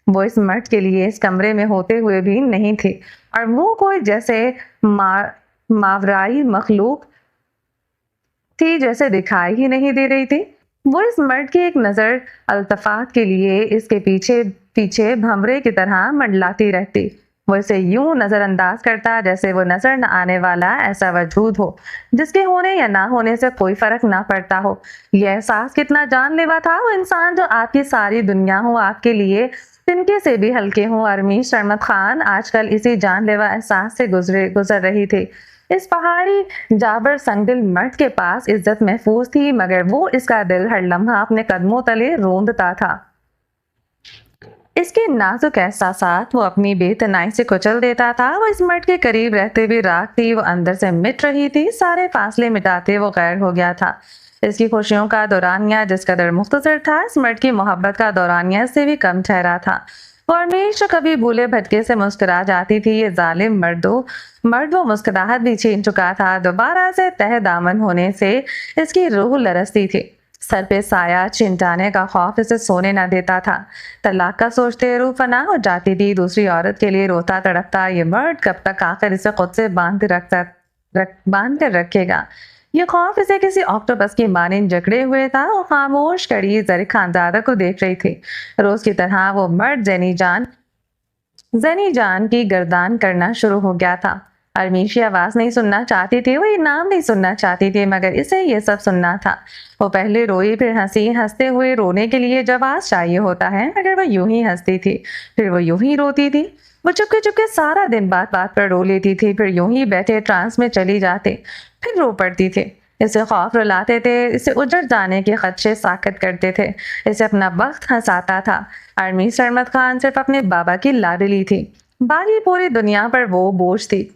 वो इस मर्द के लिए इस कमरे में होते हुए भी नहीं थी, और वो कोई जैसे मावराई मखलूक थी जैसे दिखाई ही नहीं दे रही थी। वो इस मर्द की एक नजर अल्तफात के लिए इसके पीछे पीछे भंवरे की तरह मंडलाती रहती। वो इसे यूं नजरअंदाज करता जैसे वो नजर न आने वाला ऐसा वजूद हो जिसके होने या ना होने से कोई फर्क ना पड़ता हो। यह एहसास कितना जानलेवा था। वो इंसान जो आपकी सारी दुनिया हो, आपके लिए तिनके से भी हल्के हो। अरमीर सरमद खान आजकल इसी जानलेवा एहसास से गुजर रही थी। इस पहाड़ी जाबर संगदिल मर्द के पास इज्जत महफूज थी, मगर वो इसका दिल हर लम्हा अपने कदमों तले रोंदता था। इसके नाजुक एहसासात वो अपनी बेतनाई से कुचल देता था। वो इस मर्द के करीब रहते भी राख थी, वो अंदर से मिट रही थी। सारे फासले मिटाते वो गैर हो गया था। इसकी खुशियों का दौरानिया जिस कदर मुख्तसर था, इस मर्द की मोहब्बत का दौरानिया से भी कम ठहरा था। वो हमेशा कभी भूले भटके से मुस्कुरा जाती थी। ये जालिम मर्द वो मुस्कुराहट भी छीन चुका था। दोबारा से तह दामन होने से इसकी रूह लरसती थी। सर पे साया चिंताने का खौफ इसे सोने न देता था। तलाक का सोचते रूह फना हो जाती थी। दूसरी औरत के लिए रोता तड़पता ये मर्द कब तक आखिर इसे खुद से बांध कर रखेगा। ये खौफ इसे किसी ऑक्टोपस की मानिंद जकड़े हुए था। वो खामोश कड़ी जरी खानजादा को देख रही थी। रोज की तरह वो मर्द जनी जान की गर्दान करना शुरू हो गया था। अरमीश आवाज नहीं सुनना चाहती थी, वो ये नाम नहीं सुनना चाहती थी, मगर इसे ये सब सुनना था। वो पहले रोई, फिर हंसी। हंसते हुए रोने के लिए जब आवाज चाहिए होता है, मगर वो यूं ही हंसती थी, फिर वो यूं ही रोती थी। वो चुपके चुपके सारा दिन बात बात पर रो लेती थी, फिर यूं ही बैठे ट्रांस में चली जाते, फिर रो पड़ती थी। इसे खौफ रुलाते थे, इसे उजड़ जाने के खदशे साकत करते थे, इसे अपना वक्त हंसाता था। अरमीर सरमद खान सिर्फ अपने बाबा की लाडली थी, बाकी पूरी दुनिया पर वो बोझ थी।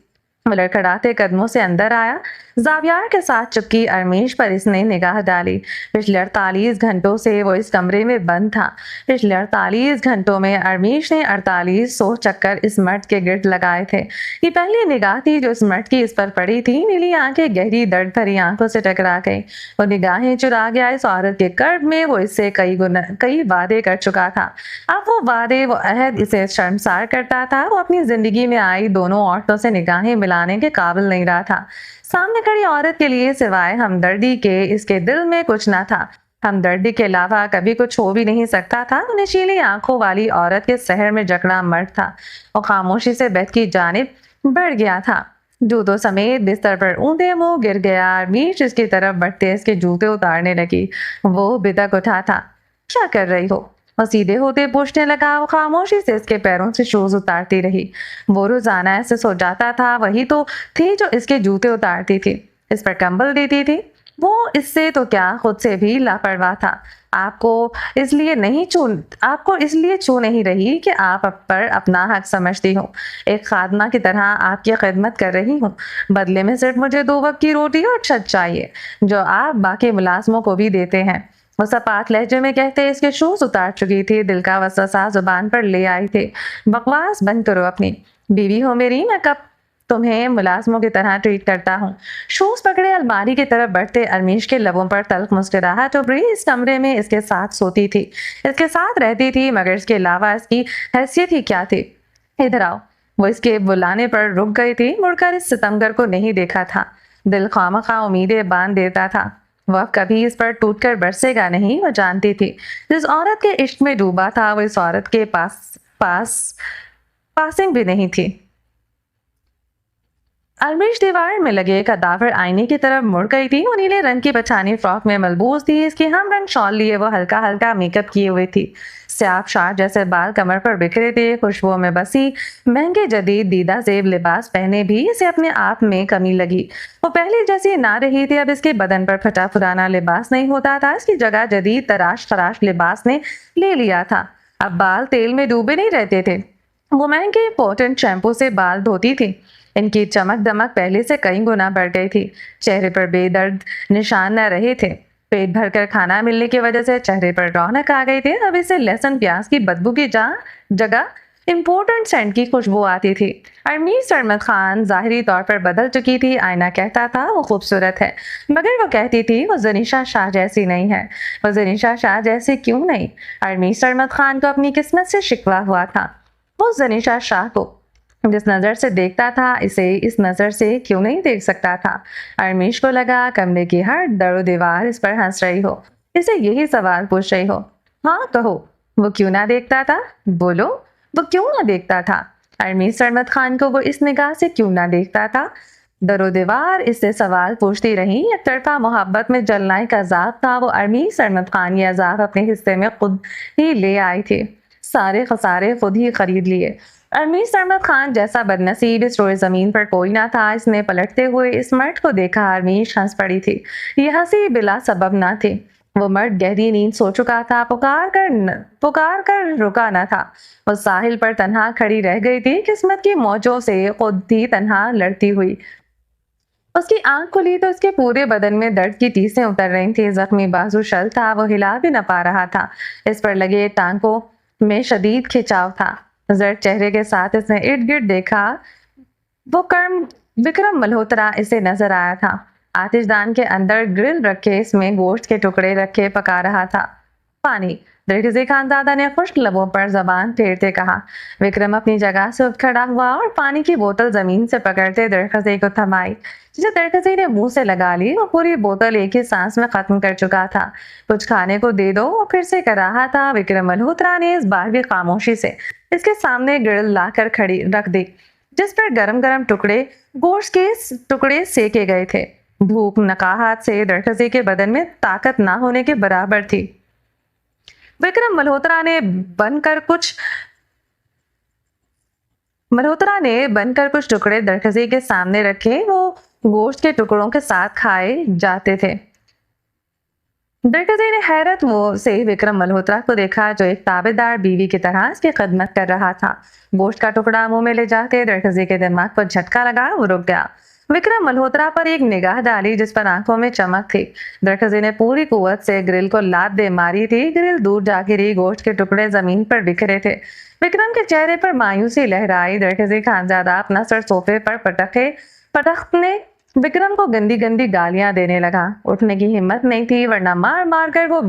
वो लड़खड़ाते कदमों से अंदर आया। जावियार के साथ चुपकी अरमीश पर इसने निगाह डाली। पिछले 48 घंटों से वो इस कमरे में बंद था। पिछले 48 घंटों में अरमीश ने 4800 चक्कर इस मर्द के गिर्द लगाए थे। ये पहली निगाह थी जो इस मर्द की इस पर पड़ी थी। नीली आंखें गहरी दर्द भरी आंखों से टकरा गई। वो निगाहें चुरा गया इस औरत के कर्ब में। वो इससे कई वादे कर चुका था। अब वो वादे, वो अहद इसे शर्मसार करता था। वो अपनी जिंदगी में आई दोनों औरतों से निगाहें मिलाने के काबिल नहीं रहा था। सामने खड़ी औरत के लिए सिवाय हमदर्दी के इसके दिल में कुछ ना था। हमदर्दी के अलावा कभी कुछ हो भी नहीं सकता था। वो नशीली आंखों वाली औरत के शहर में जकड़ा मर्द था और खामोशी से बेड की जानिब बढ़ गया था। जूतों समेत बिस्तर पर ऊंधे मुंह गिर गया। मीश इसकी तरफ बढ़ते इसके जूते उतारने लगी। वो बिदक उठा था। क्या कर रही हो? वो सीधे होते पूछने लगा। वो खामोशी से इसके पैरों से शूज उतारती रही। वो रोजाना ऐसे सो जाता था, वही तो थी जो इसके जूते उतारती थी, इस पर कंबल देती थी। वो इससे तो क्या, खुद से भी लापरवाह था। आपको आपको इसलिए छू नहीं रही कि आप पर अपना हक समझती हो। एक खादमा की तरह आपकी खिदमत कर रही हूँ। बदले में सिर्फ मुझे 2 वक्त की रोटी और छत चाहिए, जो आप बाकी मुलाजमों को भी देते हैं। वो सपाट लहजे में कहते इसके शूज उतार चुकी थी। दिल का वसवसा जुबान पर ले आई थे। बकवास बंद करो अपनी। बीवी हो मेरी, मैं कब तुम्हें मुलाजमों की तरह ट्रीट करता हूँ? शूज पकड़े अलमारी की तरफ बढ़ते अरमीश के लबों पर तल्ख मुस्कुराहट उभरी। इस कमरे में इसके साथ सोती थी, इसके साथ रहती थी, मगर इसके अलावा इसकी हैसियत ही क्या थी? इधर आओ। वो इसके बुलाने पर रुक गई थी। मुड़कर इस सितमगर को नहीं देखा था। दिल खामखा उम्मीदें बांध देता था। वह कभी इस पर टूटकर बरसेगा नहीं। वो जानती थी जिस औरत के इश्क में डूबा था वो इस औरत के पास पासिंग भी नहीं थी। अलमिश दीवार में लगे कदावर आईने की तरफ मुड़ गई थी। वो नीले रंग की पछानी फ्रॉक में मलबूस थी। इसकी हम रंग शॉल लिए वो हल्का हल्का मेकअप किए हुए थी। स्याफ शार जैसे बाल कमर पर बिखरे थे। खुशबुओं में बसी महंगे जदीद दीदा जेब लिबास पहने भी इसे अपने आप में कमी लगी। वो पहले जैसी ना रही थी। अब इसके बदन पर फटा पुराना लिबास नहीं होता था। इसकी जगह जदीद तराश खराश लिबास ने ले लिया था। अब बाल तेल में डूबे नहीं रहते थे। वो महंगे पोटेंट शैम्पू से बाल धोती थी। इनकी चमक दमक पहले से कई गुना बढ़ गई थी। चेहरे पर बेदर्द निशान न रहे थे। पेट भरकर खाना मिलने की वजह से चेहरे पर रौनक आ गई थी। अब इसे लहसुन प्याज की बदबू की जगह इम्पोर्टेंट सेंट की खुशबू आती थी। अरमीज सरमद खान जाहिरी तौर पर बदल चुकी थी। आईना कहता था वो खूबसूरत है, मगर वो कहती थी वो जनीशा शाह जैसी नहीं है। वो जनीशा शाह जैसी क्यों नहीं? अरमीज सरमद खान को अपनी किस्मत से शिकवा हुआ था। वो जनीशा शाह को जिस नजर से देखता था इसे इस नजर से क्यों नहीं देख सकता था? अरमीश को लगा कमरे की हर दरो दीवार इस पर हंस रही हो, इसे यही सवाल पूछ रही हो। हाँ कहो, वो क्यों ना देखता था? बोलो, वो क्यों ना देखता था? अरमीश सरमद खान को वो इस निगाह से क्यों ना देखता था? दरो दीवार इससे सवाल पूछती रही। एक तरफा मोहब्बत में जलना एक अजाब था। वो अरमीश सरमद खान ये अजाब अपने हिस्से में खुद ही ले आई थी। सारे खसारे खुद ही खरीद लिए। अरमीज सरमद खान जैसा बदनसीब इस रोए जमीन पर कोई ना था। इसने पलटते हुए इस मर्द को देखा। अरमीज हंस पड़ी थी। यह हंसी बिला सबब ना थी। वो मर्द गहरी नींद सो चुका था। पुकार कर रुका न था। वो साहिल पर तन्हा खड़ी रह गई थी, किस्मत की मौजों से खुद ही तन्हा लड़ती हुई। उसकी आंख खुली तो उसके पूरे बदन में दर्द की टीसें उतर रही थी। जख्मी बाजू शल था, वो हिला भी न पा रहा था। इस पर लगे टांकों में शदीद खिंचाव था। जर्द चेहरे के साथ इसने इर्द गिर्द देखा। वो कर्म विक्रम मल्होत्रा इसे नजर आया था। आतिशदान के अंदर ग्रिल रखे इसमें गोश्त के टुकड़े रखे पका रहा था। पानी। दरगज़ी खानजादा ने खुश्क लबों पर जबान फेरते कहा। विक्रम अपनी जगह से उठ खड़ा हुआ और पानी की बोतल जमीन से पकड़ते दरगज़ी को थमाई। जिसे दरगज़ी ने मुंह से लगा ली। वो पूरी बोतल एक ही सांस में खत्म कर चुका था। कुछ खाने को दे दो, वो फिर से कर रहा था। विक्रम मल्होत्रा ने इस बार भी खामोशी से इसके सामने ग्रिल लाकर खड़ी रख दी, जिस पर गरम गरम गोश्त के टुकड़े सेके गए थे। भूख नकाहत से दरगज़ी के बदन में ताकत ना होने के बराबर थी। विक्रम मल्होत्रा ने बनकर कुछ टुकड़े दरगज़ी के सामने रखे। वो गोश्त के टुकड़ों के साथ खाए जाते थे। दरगज़ी ने हैरत से विक्रम मल्होत्रा को देखा, जो एक ताबेदार बीवी की तरह इसकी खिदमत कर रहा था। गोश्त का टुकड़ा मुंह में ले जाते दरगज़ी के दिमाग पर झटका लगा। वो रुक गया। विक्रम मल्होत्रा पर एक निगाह डाली, जिस पर आंखों में चमक थी। दरगज़ी ने पूरी कुव्वत से ग्रिल को लात दे मारी थी। ग्रिल दूर जा गिरी। गोश्त के टुकड़े जमीन पर बिखरे थे। विक्रम के चेहरे पर मायूसी लहराई। दरगज़ी खानजादा अपना सर सोफे पर पटकने विक्रम को गंदी गंदी गालियां देने लगा। उठने की हिम्मत नहीं थी, वरना मार मार कर वो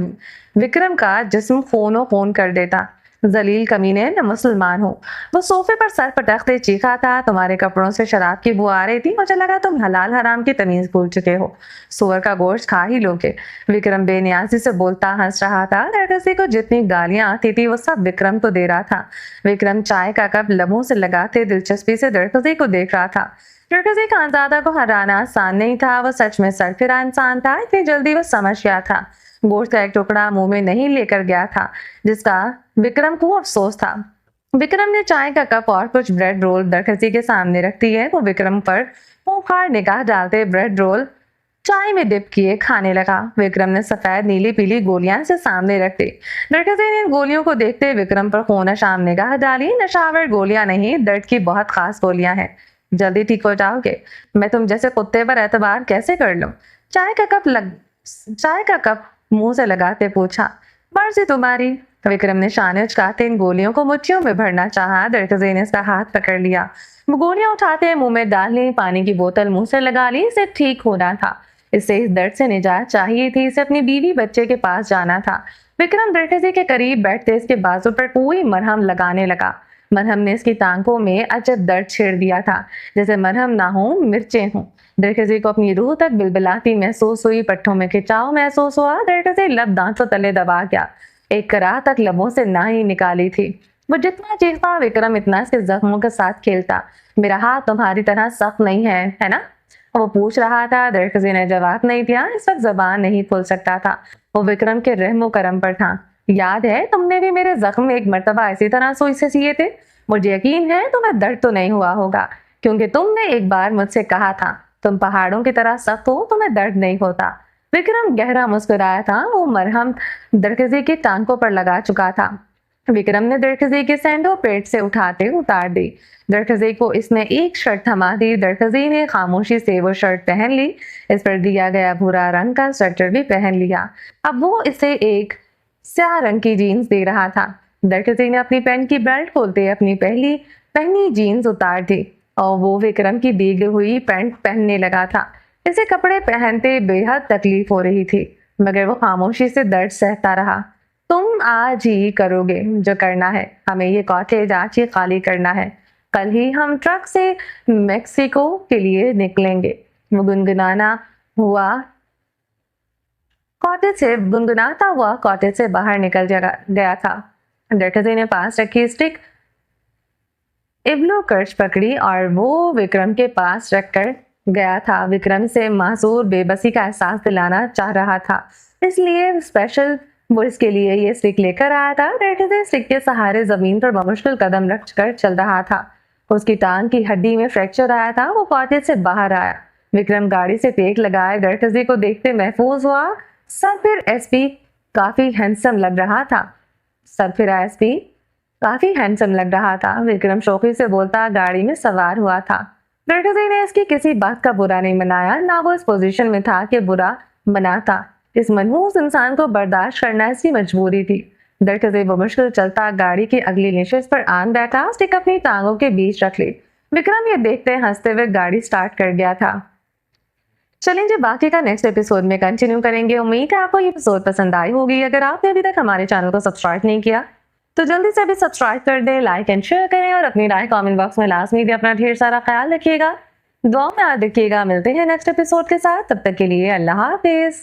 विक्रम का जिस्म खून कर देता। जलील कमीने, मैं मुसलमान हूँ। वो सोफे पर सर पटकते चीखा था, तुम्हारे कपड़ों से शराब की बू आ रही थी, मुझे लगा तुम हलाल हराम की तमीज भूल चुके हो, सुअर का गोश्त खा ही लोगे। विक्रम बेनियाजी से बोलता हंस रहा था। दरगसी को जितनी गालियां आती थी वो सब विक्रम को दे रहा था। विक्रम चाय का कप लबों से लगाते दिलचस्पी से दरगसी को देख रहा था। दरगसी खानजादा को हराना आसान नहीं था, वो सच में सरफिरा इंसान था। इतनी जल्दी वो समझ गया था। गोश्त का एक टुकड़ा मुंह में नहीं लेकर गया था, जिसका विक्रम को अफसोस था। विक्रम ने चाय का कप और कुछ ब्रेड रोल दरगसी के सामने रख दिए। वो विक्रम पर खूंखार निगाह डालते ब्रेड रोल चाय में डिप किए खाने लगा। विक्रम ने सफेद नीली पीली गोलियां से सामने रख दी। दरगसी ने गोलियों को देखते विक्रम पर खूनशाम निगाह डाली। नशावर गोलियां नहीं, दर्द की बहुत खास गोलियां हैं। जल्दी ठीक हो जाओगे। मैं तुम जैसे कुत्ते पर एतबार कैसे कर लूं? चाय का कप मुंह से लगाते पूछा। मर्जी तुम्हारी। विक्रम ने शाने उचकाते इन गोलियों को मुट्ठियों में भरना चाहा। दरगसी ने इसका हाथ पकड़ लिया। वो गोलियां उठाते मुंह में डाल ली, पानी की बोतल मुंह से लगा ली। इसे ठीक होना था, इसे इस दर्द से निजात चाहिए थी, इसे अपनी बीवी बच्चे के पास जाना था। विक्रम दरगसी के करीब बैठते इसके बाजू पर कोई मरहम लगाने लगा। मरहम ने इसकी टांगों में अजब दर्द छेड़ दिया था, जैसे मरहम ना हो मिर्चें हों। दरगसी को अपनी रूह तक बिलबिलाती महसूस हुई, पट्टों में खिंचाव महसूस हुआ। दरगसी लब दांतों तले दबा गया। एक कराह तक लबों से ना ही निकाली थी। वो जितना चीखता विक्रम इतना इसके जख्मों के साथ खेलता। मेरा हाथ तुम्हारी तरह सख्त नहीं है ना? वो पूछ रहा था। दरगसी ने जवाब नहीं दिया। इस वक्त जबान नहीं खोल सकता था। वो विक्रम के रहमो करम पर था। याद है तुमने भी मेरे जख्म एक मर्तबा इसी तरह सुई से सिए थे। मुझे यकीन है तुम्हें दर्द तो नहीं हुआ होगा, क्योंकि तुमने एक बार मुझसे कहा था तुम पहाड़ों की तरह सख्त हो, तुम्हें दर्द नहीं होता। विक्रम गहरा मुस्कुराया था। वो मरहम दरगसी की टांगों पर लगा चुका था। विक्रम ने दरगसी के सैंडो पेट से उठाते उतार दी। दरगसी को इसने एक शर्ट थमा दी। दरगसी ने खामोशी से वो शर्ट पहन ली। इस पर दिया गया भूरा रंग का स्वेटर भी पहन लिया। अब वो इसे एक स्याह रंग की जीन्स दे रहा था। दरगसी ने अपनी पैंट की बेल्ट खोलते अपनी पहली पहनी जीन्स उतार दी और वो विक्रम की दी हुई पैंट पहनने लगा था। इसे कपड़े पहनते बेहद तकलीफ हो रही थी, मगर वो खामोशी से दर्द सहता रहा। तुम आज ही करोगे जो करना है, हमें ये कॉटेज आज ही खाली करना है, कल ही हम ट्रक से मेक्सिको के लिए निकलेंगे। वो गुनगुनाता हुआ कॉटेज से बाहर निकल गया था। दरगसी ने पास रखी स्टिक इब्लो कर्च पकड़ी और वो विक्रम के पास रखकर गया था। विक्रम से मासूर बेबसी का एहसास दिलाना चाह रहा था, इसलिए स्पेशल वो इसके लिए ये स्टिक लेकर आया था। दरगसी स्टिक के सहारे जमीन पर बमुश्किल कदम रख कर चल रहा था। उसकी टांग की हड्डी में फ्रैक्चर आया था। वो कॉटेज से बाहर आया। विक्रम गाड़ी से टेक लगाए दरगसी को देखते महफूज हुआ। सरफिर एसपी काफी हैंडसम लग रहा था। सरफिरा एसपी काफी हैंडसम लग रहा था। विक्रम शौकी से बोलता गाड़ी में सवार हुआ था। दरगसी ने इसकी किसी बात का बुरा नहीं मनाया, ना वो इस पोजीशन में था कि बुरा मनाता। इस मनहूस इंसान को बर्दाश्त करना इसकी मजबूरी थी। दरगसी बमुश्किल चलता गाड़ी की अगली नशिस्त पर आन बैठा। स्टिक अपनी टांगों के बीच रख ली। विक्रम ये देखते हंसते हुए गाड़ी स्टार्ट कर गया था। चलेंगे बाकी का नेक्स्ट एपिसोड में कंटिन्यू करेंगे। उम्मीद है आपको ये एपिसोड पसंद आई होगी। अगर आपने अभी तक हमारे चैनल को सब्सक्राइब नहीं किया तो जल्दी से अभी सब्सक्राइब कर दें, लाइक एंड शेयर करें और अपनी राय कमेंट बॉक्स में लाजमी दें। अपना ढेर सारा ख्याल रखिएगा, दुआ में याद रखिएगा। मिलते हैं नेक्स्ट एपिसोड के साथ, तब तक के लिए अल्लाह हाफिज।